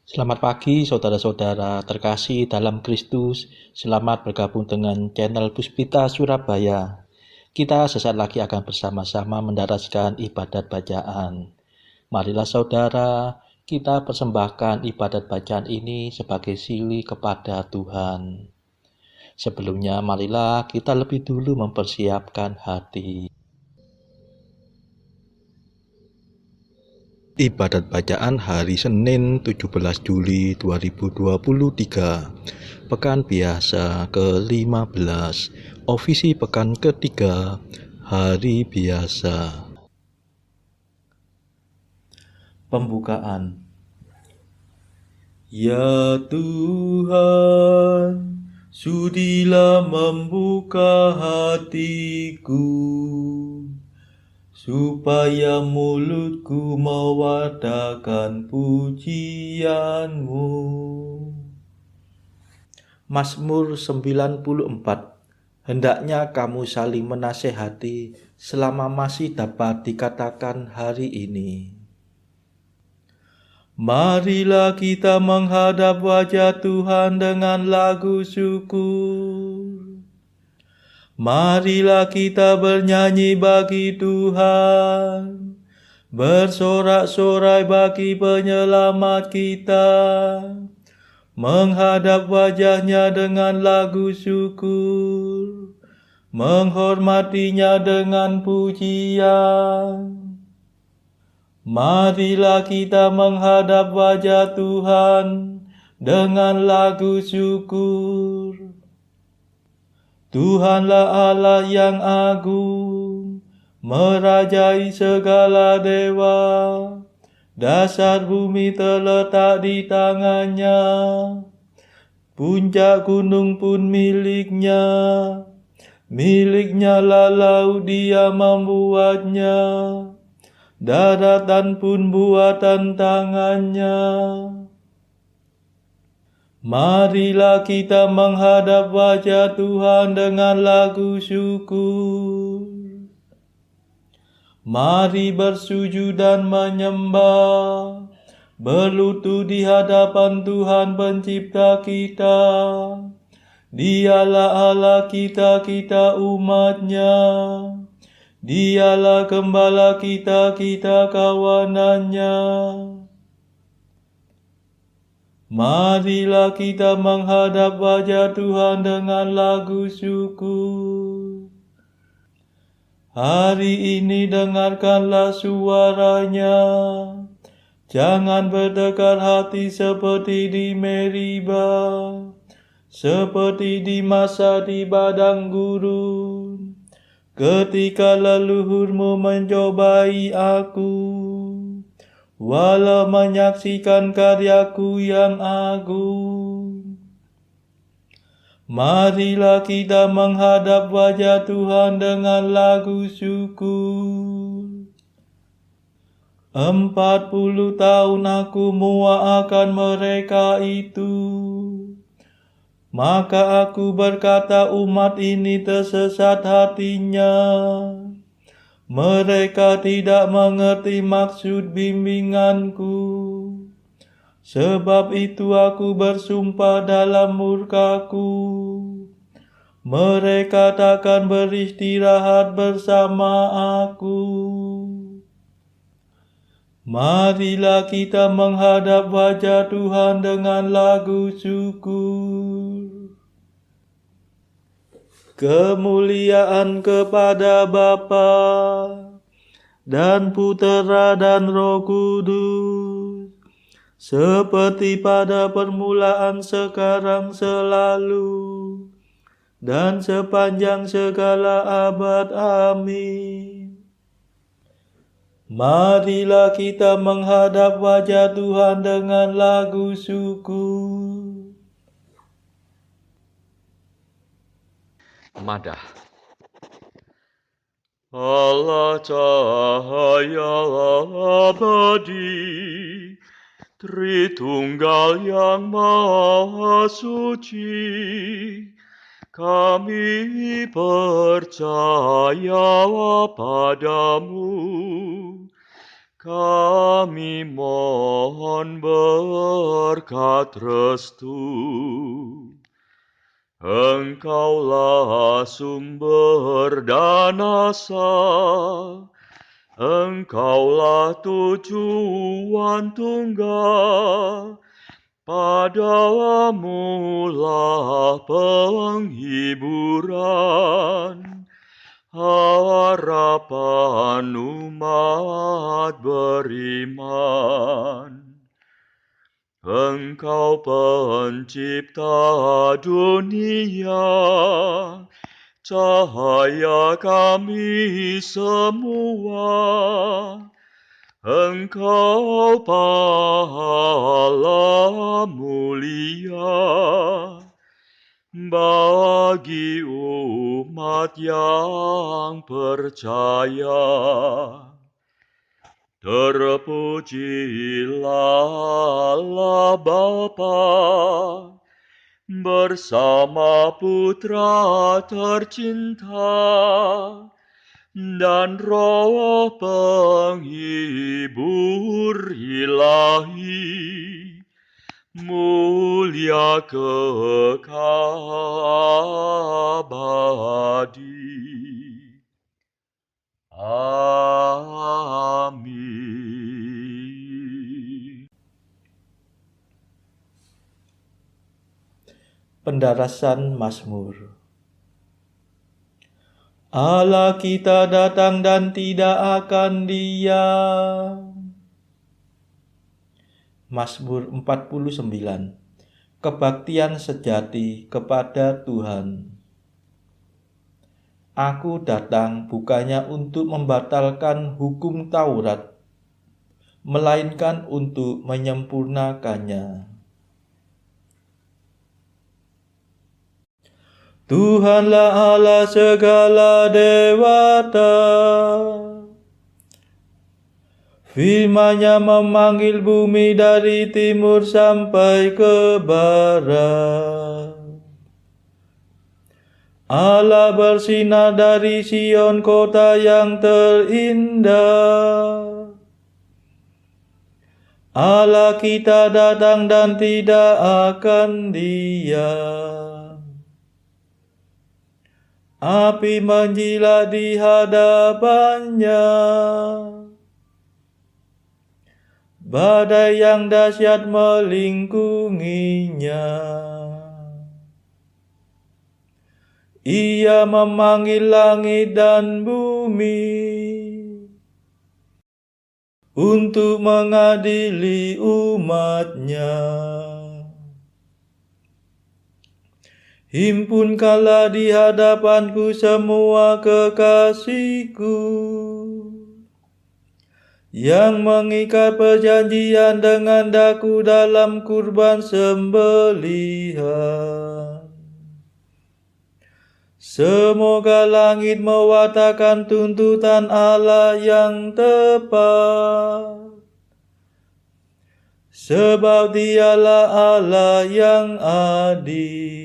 Selamat pagi saudara-saudara terkasih dalam Kristus. Selamat bergabung dengan channel Puspita Surabaya. Kita sesaat lagi akan bersama-sama mendaraskan ibadat bacaan. Marilah saudara, kita persembahkan ibadat bacaan ini sebagai sili kepada Tuhan. Sebelumnya marilah kita lebih dulu mempersiapkan hati. Ibadat bacaan hari Senin 17 Juli 2023, Pekan Biasa ke-15, Ofisi Pekan ketiga, Hari Biasa. Pembukaan. Ya Tuhan, sudilah membuka hatiku, supaya mulutku mewartakan pujian-Mu. Mazmur 94. Hendaknya kamu saling menasehati selama masih dapat dikatakan hari ini. Marilah kita menghadap wajah Tuhan dengan lagu syukur. Marilah kita bernyanyi bagi Tuhan, bersorak-sorai bagi penyelamat kita, menghadap wajahnya dengan lagu syukur, menghormatinya dengan pujian. Marilah kita menghadap wajah Tuhan dengan lagu syukur. Tuhanlah Allah yang agung, merajai segala dewa. Dasar bumi terletak di tangannya, puncak gunung pun miliknya. Miliknya lah laut, dia membuatnya, daratan pun buatan tangannya. Marilah kita menghadap wajah Tuhan dengan lagu syukur. Mari bersujud dan menyembah, berlutut di hadapan Tuhan pencipta kita. Dialah Allah kita, kita umat-Nya. Dialah gembala kita, kita kawanan-Nya. Marilah kita menghadap wajah Tuhan dengan lagu syukur. Hari ini dengarkanlah suaranya. Jangan bertekar hati seperti di Meriba, seperti di masa di padang gurun, ketika leluhurmu mencobai aku, walau menyaksikan karyaku yang agung. Marilah kita menghadap wajah Tuhan dengan lagu syukur. 40 tahun aku muakkan mereka itu. Maka aku berkata, umat ini tersesat hatinya. Mereka tidak mengerti maksud bimbinganku. Sebab itu aku bersumpah dalam murkaku, mereka takkan beristirahat bersama aku. Marilah kita menghadap wajah Tuhan dengan lagu syukur. Kemuliaan kepada Bapa dan Putera dan Roh Kudus, seperti pada permulaan, sekarang, selalu, dan sepanjang segala abad. Amin. Marilah kita menghadap wajah Tuhan dengan lagu syukur. Madah. Allah cahaya abadi, Tritunggal yang Maha Suci, kami percaya padamu, kami mohon berkat restu. Engkaulah sumber dan asa, Engkaulah tujuan tunggal, padamu lah penghiburan, harapan umat beriman. Engkau pencipta dunia, cahaya kami semua. Engkau pahala mulia bagi umat yang percaya. Terpujilah Allah Bapa bersama Putra tercinta dan Roh penghibur ilahi, mulia kekal abadi. Amin. Pendarasan Mazmur. Allah kita datang dan tidak akan diam. Mazmur 49. Kebaktian sejati kepada Tuhan. Aku datang bukannya untuk membatalkan hukum Taurat, melainkan untuk menyempurnakannya. Tuhanlah Allah segala dewata, firman-Nya memanggil bumi dari timur sampai ke barat. Allah bersinar dari Sion, kota yang terindah. Allah kita datang dan tidak akan diam. Api menjilat di hadapannya, badai yang dahsyat melingkunginya. Ia memanggil langit dan bumi untuk mengadili umat-Nya. Himpunkanlah di hadapanku semua kekasihku, yang mengikat perjanjian dengan daku dalam kurban sembelihan. Semoga langit mewartakan tuntutan Allah yang tepat, sebab Dialah Allah yang adil.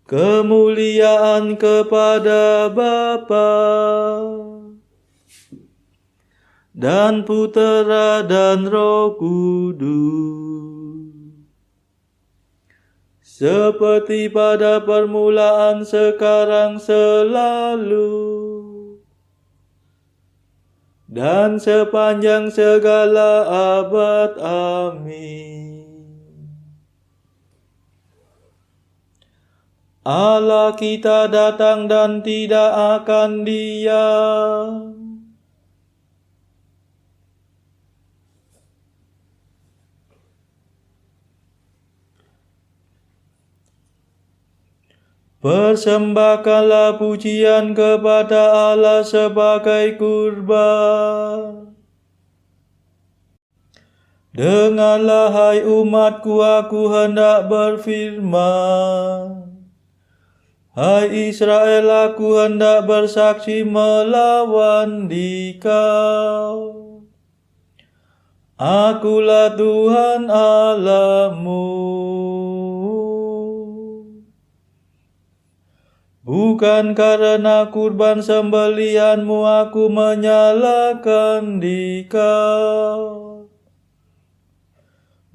Kemuliaan kepada Bapa dan Putera dan Roh Kudus, seperti pada permulaan, sekarang, selalu, dan sepanjang segala abad. Amin. Allah kita datang dan tidak akan diam. Persembahkanlah pujian kepada Allah sebagai kurban. Dengarlah hai umatku, aku hendak berfirman. Hai Israel, aku hendak bersaksi melawan dikau. Akulah Tuhan Allahmu. Bukan karena kurban sembelihanmu aku menyalahkan dikau.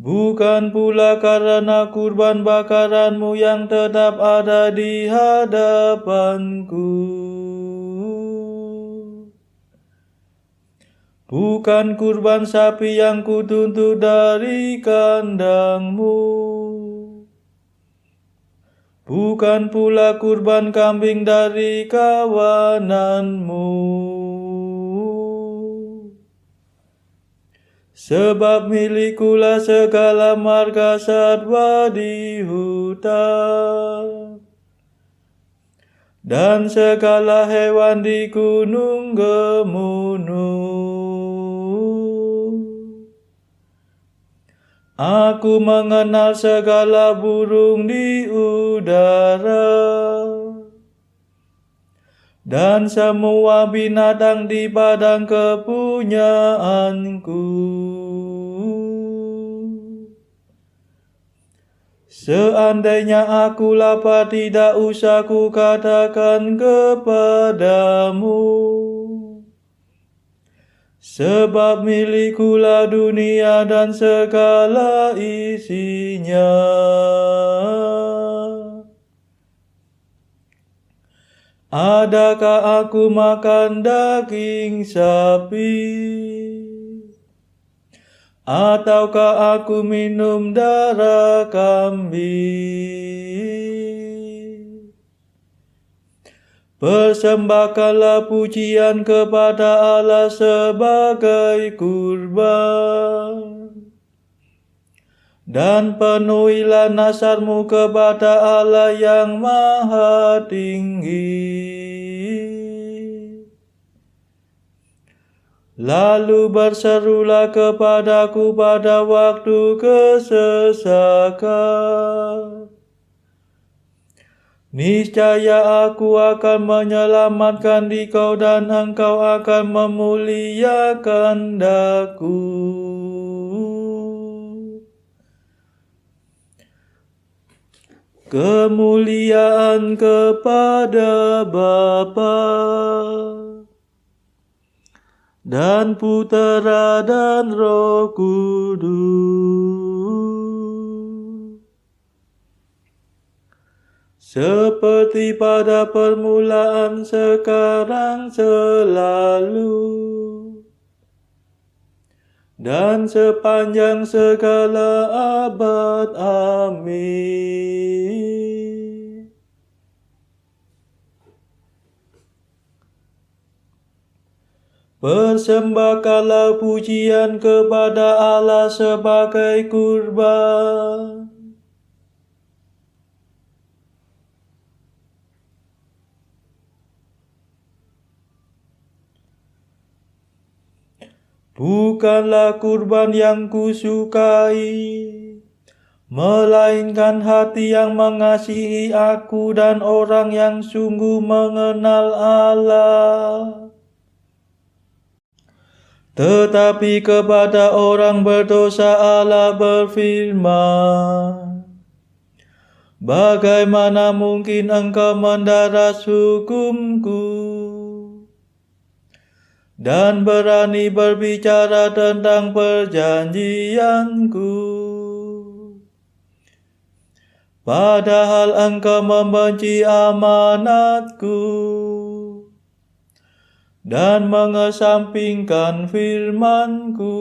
Bukan pula karena kurban bakaranmu yang tetap ada di hadapanku. Bukan kurban sapi yang kutuntut dari kandangmu. Bukan pula kurban kambing dari kawananmu. Sebab milikulah segala marga satwa di hutan, dan segala hewan di gunung gemunung. Aku mengenal segala burung di udara, dan semua binatang di padang kepunyaanku. Seandainya aku lapar, tidak usah ku katakan kepadamu, sebab milikulah dunia dan segala isinya. Adakah aku makan daging sapi? Ataukah aku minum darah kambing? Persembahkanlah pujian kepada Allah sebagai kurban, dan penuhilah nazarmu kepada Allah yang Maha Tinggi. Lalu berserulah kepadaku pada waktu kesesakan. Niscaya aku akan menyelamatkan dikau, dan engkau akan memuliakan daku. Kemuliaan kepada Bapa dan Putera dan Roh Kudus, seperti pada permulaan, sekarang, selalu, dan sepanjang segala abad. Amin. Persembahkanlah pujian kepada Allah sebagai kurban. Bukanlah kurban yang kusukai, melainkan hati yang mengasihi aku dan orang yang sungguh mengenal Allah. Tetapi kepada orang berdosa Allah berfirman, bagaimana mungkin engkau mendaras hukumku dan berani berbicara tentang perjanjianku, padahal engkau membenci amanatku dan mengesampingkan firmanku.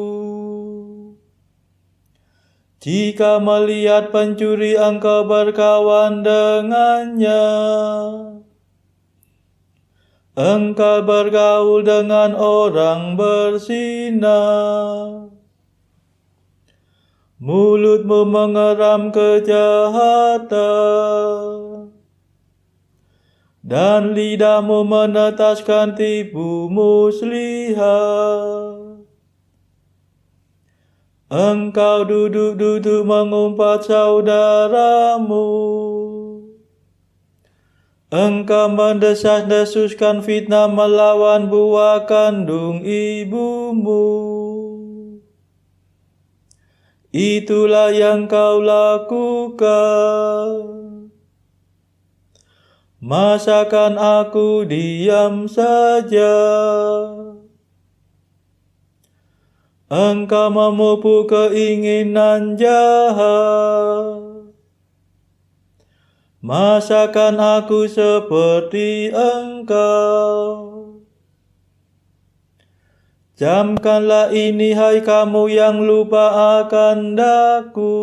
Jika melihat pencuri engkau berkawan dengannya, engkau bergaul dengan orang berzina. Mulutmu mengeram kejahatan, dan lidahmu menetaskan tipu muslihat. Engkau duduk-duduk mengumpat saudaramu. Engkau mendesas-desuskan fitnah melawan buah kandung ibumu. Itulah yang kau lakukan. Masakan aku diam saja? Engkau memupuk keinginan jahat. Masakan aku seperti engkau? Camkanlah ini, hai kamu yang lupa akan daku.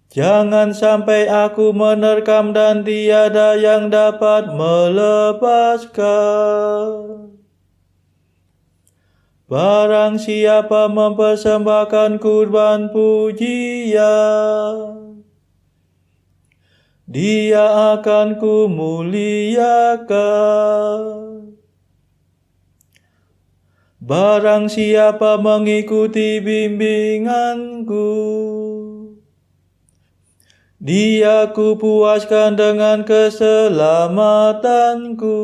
Jangan sampai aku menerkam dan tiada yang dapat melepaskan. Barang siapa mempersembahkan kurban pujian, dia akan kumuliakan. Barang siapa mengikuti bimbinganku, dia kupuaskan dengan keselamatanku.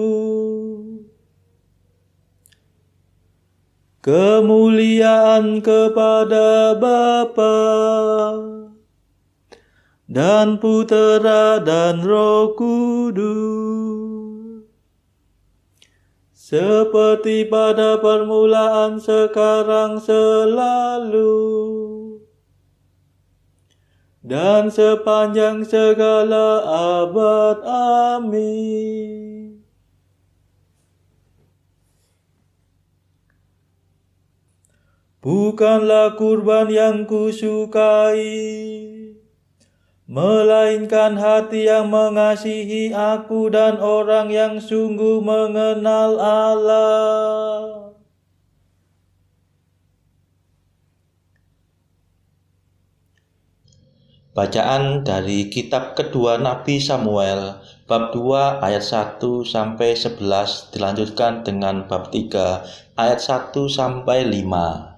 Kemuliaan kepada Bapa dan Putera dan Roh Kudus, seperti pada permulaan, sekarang, selalu, dan sepanjang segala abad. Amin. Bukanlah kurban yang kusukai, melainkan hati yang mengasihi aku dan orang yang sungguh mengenal Allah. Bacaan dari kitab kedua Nabi Samuel, bab 2 ayat 1 sampai 11, dilanjutkan dengan bab 3 ayat 1 sampai 5.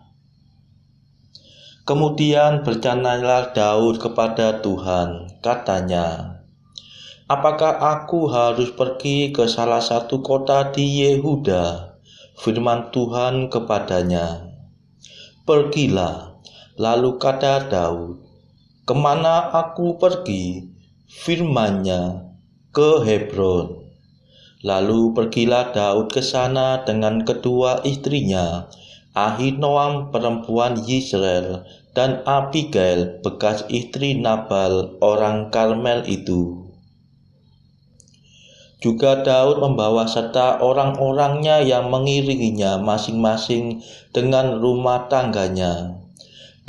Kemudian bertanyalah Daud kepada Tuhan, katanya, "Apakah aku harus pergi ke salah satu kota di Yehuda?" Firman Tuhan kepadanya, "Pergilah." Lalu kata Daud, "Kemana aku pergi?" Firman-Nya, "Ke Hebron." Lalu pergilah Daud ke sana dengan kedua istrinya, Ahinoam perempuan Yisrael, dan Abigail bekas istri Nabal orang Karmel itu. Juga Daud membawa serta orang-orangnya yang mengiringinya masing-masing dengan rumah tangganya,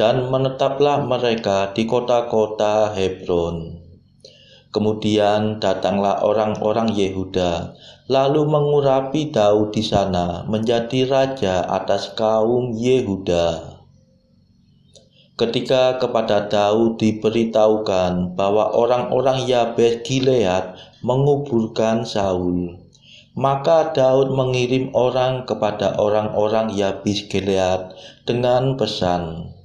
dan menetaplah mereka di kota-kota Hebron. Kemudian datanglah orang-orang Yehuda, lalu mengurapi Daud di sana menjadi raja atas kaum Yehuda. Ketika kepada Daud diberitahukan bahwa orang-orang Yabes Gilead menguburkan Saul, maka Daud mengirim orang kepada orang-orang Yabes Gilead dengan pesan,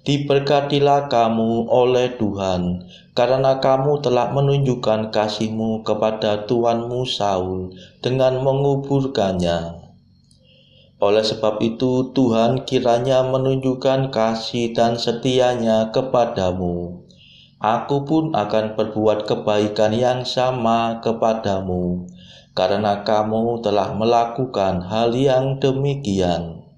"Diberkatilah kamu oleh Tuhan, karena kamu telah menunjukkan kasih-Mu kepada tuanmu Saul dengan menguburkannya. Oleh sebab itu Tuhan kiranya menunjukkan kasih dan setia-Nya kepadamu. Aku pun akan berbuat kebaikan yang sama kepadamu, karena kamu telah melakukan hal yang demikian.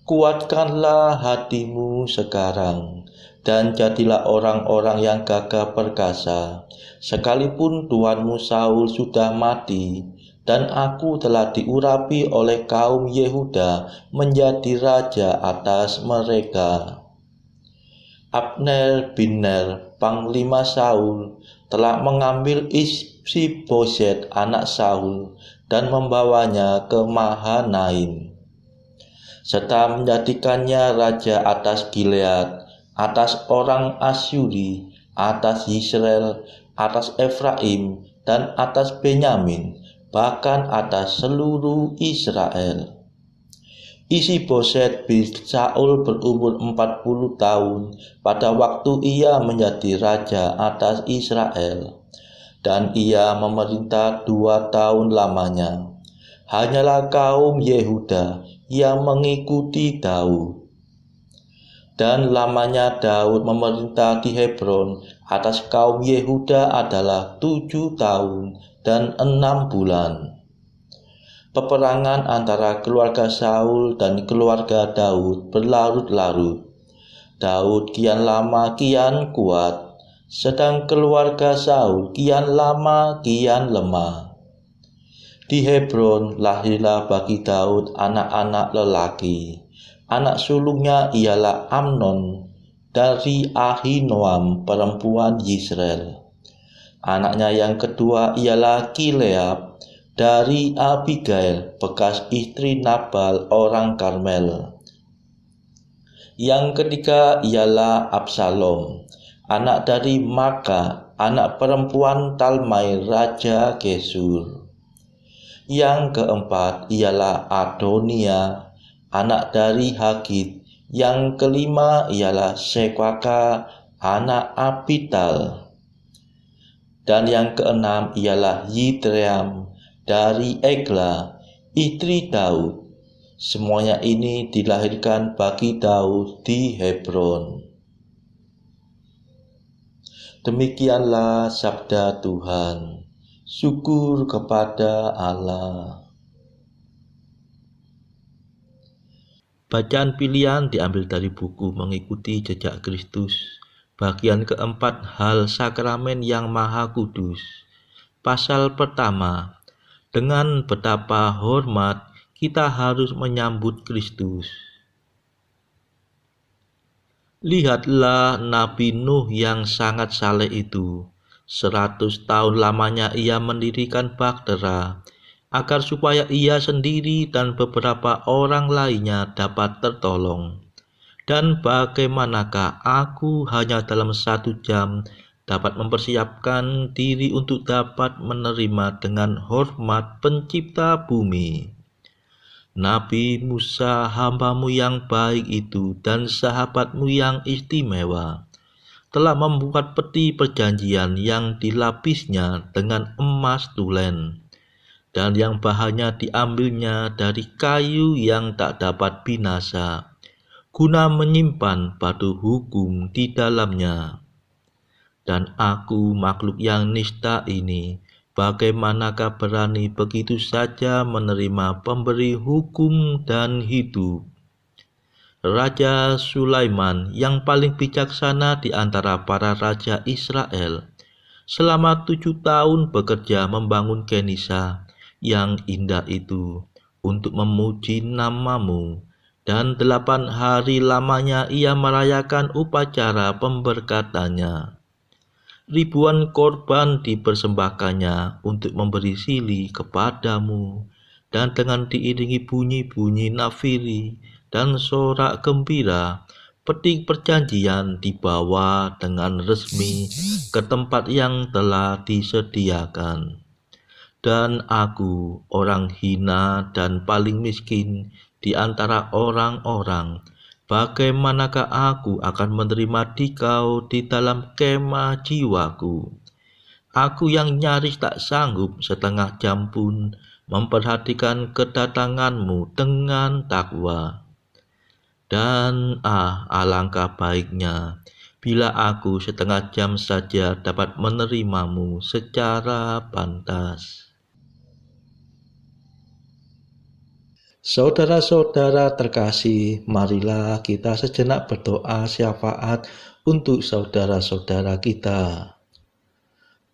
Kuatkanlah hatimu sekarang, dan jadilah orang-orang yang gagah perkasa, sekalipun tuanmu Saul sudah mati, dan aku telah diurapi oleh kaum Yehuda menjadi raja atas mereka." Abner bin Ner, panglima Saul, telah mengambil Isboset anak Saul dan membawanya ke Mahanaim, serta menjadikannya raja atas Gilead, atas orang Asyuri, atas Yisrael, atas Efraim, dan atas Benyamin, bahkan atas seluruh Israel. Isboset bin Saul berumur 40 tahun pada waktu ia menjadi raja atas Israel, dan ia memerintah 2 tahun lamanya. Hanyalah kaum Yehuda yang mengikuti Daud. Dan lamanya Daud memerintah di Hebron atas kaum Yehuda adalah 7 tahun dan 6 bulan. Peperangan antara keluarga Saul dan keluarga Daud berlarut-larut. Daud kian lama kian kuat, sedang keluarga Saul kian lama kian lemah. Di Hebron lahirlah bagi Daud anak-anak lelaki. Anak sulungnya ialah Amnon dari Ahinoam perempuan Yisrael. Anaknya yang kedua ialah Kileab dari Abigail bekas istri Nabal orang Karmel. Yang ketiga ialah Absalom, anak dari Maaka, anak perempuan Talmai Raja Gesur. Yang keempat ialah Adonia, anak dari Hagit. Yang kelima ialah Sekwaka, anak Abital. Dan yang keenam ialah Yitream dari Egla, istri Daud. Semuanya ini dilahirkan bagi Daud di Hebron. Demikianlah sabda Tuhan. Syukur kepada Allah. Bacaan pilihan diambil dari buku Mengikuti Jejak Kristus, bagian keempat, hal sakramen yang maha kudus. Pasal pertama, dengan betapa hormat kita harus menyambut Kristus. Lihatlah Nabi Nuh yang sangat saleh itu. 100 tahun lamanya ia mendirikan bahtera, agar supaya ia sendiri dan beberapa orang lainnya dapat tertolong. Dan bagaimanakah aku hanya dalam 1 jam dapat mempersiapkan diri untuk dapat menerima dengan hormat pencipta bumi. Nabi Musa, hambamu yang baik itu dan sahabatmu yang istimewa, telah membuat peti perjanjian yang dilapisnya dengan emas tulen, dan yang bahannya diambilnya dari kayu yang tak dapat binasa, guna menyimpan batu hukum di dalamnya. Dan aku, makhluk yang nista ini, bagaimanakah berani begitu saja menerima pemberi hukum dan hidup? Raja Sulaiman yang paling bijaksana di antara para raja Israel, selama 7 tahun bekerja membangun Kenisa yang indah itu untuk memuji namamu, dan 8 hari lamanya ia merayakan upacara pemberkatannya. Ribuan korban dipersembahkannya untuk memberi sili kepadamu, dan dengan diiringi bunyi-bunyi nafiri dan sorak gembira, peti perjanjian dibawa dengan resmi ke tempat yang telah disediakan. Dan aku, orang hina dan paling miskin di antara orang-orang, bagaimanakah aku akan menerima dikau di dalam kemah jiwaku? Aku yang nyaris tak sanggup setengah jam pun memperhatikan kedatanganmu dengan takwa. Dan alangkah baiknya bila aku setengah jam saja dapat menerimamu secara pantas. Saudara-saudara terkasih, marilah kita sejenak berdoa syafaat untuk saudara-saudara kita.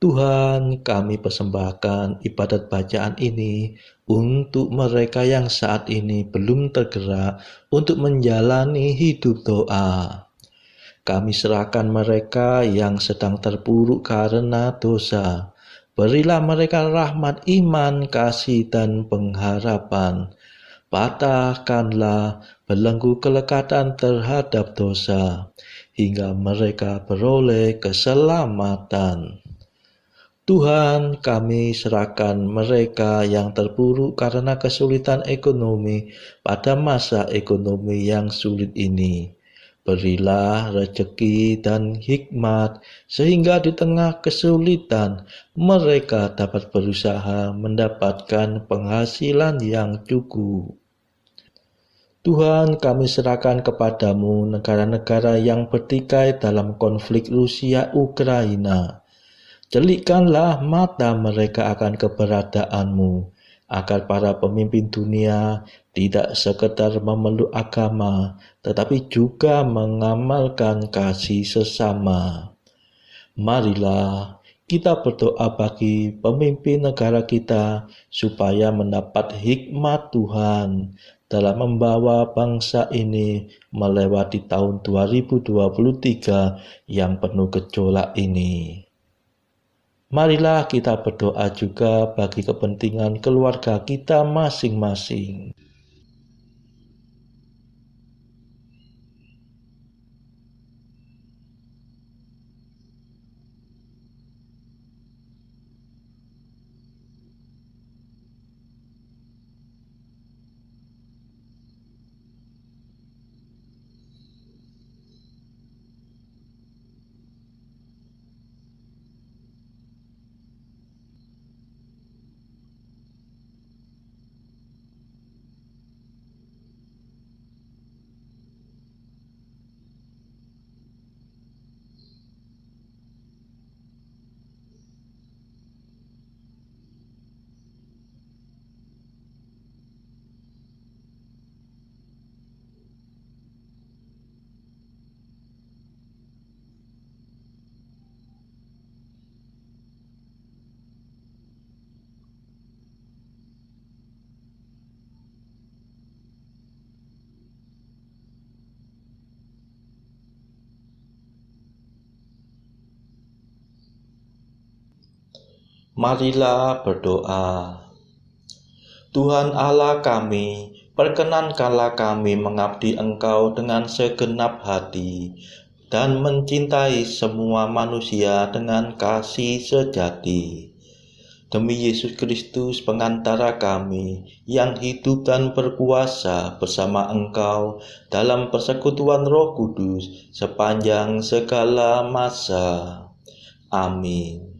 Tuhan, kami persembahkan ibadat bacaan ini untuk mereka yang saat ini belum tergerak untuk menjalani hidup doa. Kami serahkan mereka yang sedang terpuruk karena dosa. Berilah mereka rahmat iman, kasih, dan pengharapan. Patahkanlah belenggu kelekatan terhadap dosa, hingga mereka beroleh keselamatan. Tuhan, kami serahkan mereka yang terpuruk karena kesulitan ekonomi pada masa ekonomi yang sulit ini. Berilah rezeki dan hikmat sehingga di tengah kesulitan mereka dapat berusaha mendapatkan penghasilan yang cukup. Tuhan, kami serahkan kepadamu negara-negara yang bertikai dalam konflik Rusia-Ukraina. Celikkanlah mata mereka akan keberadaanmu, agar para pemimpin dunia tidak sekedar memeluk agama, tetapi juga mengamalkan kasih sesama. Marilah kita berdoa bagi pemimpin negara kita supaya mendapat hikmat Tuhan dalam membawa bangsa ini melewati tahun 2023 yang penuh gejolak ini. Marilah kita berdoa juga bagi kepentingan keluarga kita masing-masing. Marilah berdoa. Tuhan Allah kami, perkenankanlah kami mengabdi Engkau dengan segenap hati dan mencintai semua manusia dengan kasih sejati. Demi Yesus Kristus pengantara kami yang hidup dan berkuasa bersama Engkau dalam persekutuan Roh Kudus sepanjang segala masa. Amin.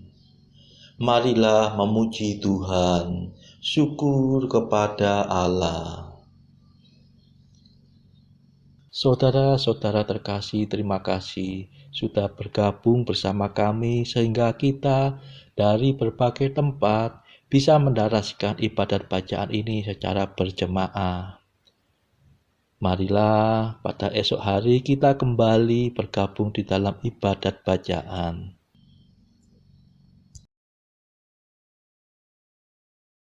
Marilah memuji Tuhan. Syukur kepada Allah. Saudara-saudara terkasih, terima kasih sudah bergabung bersama kami sehingga kita dari berbagai tempat bisa mendaraskan ibadat bacaan ini secara berjemaah. Marilah pada esok hari kita kembali bergabung di dalam ibadat bacaan.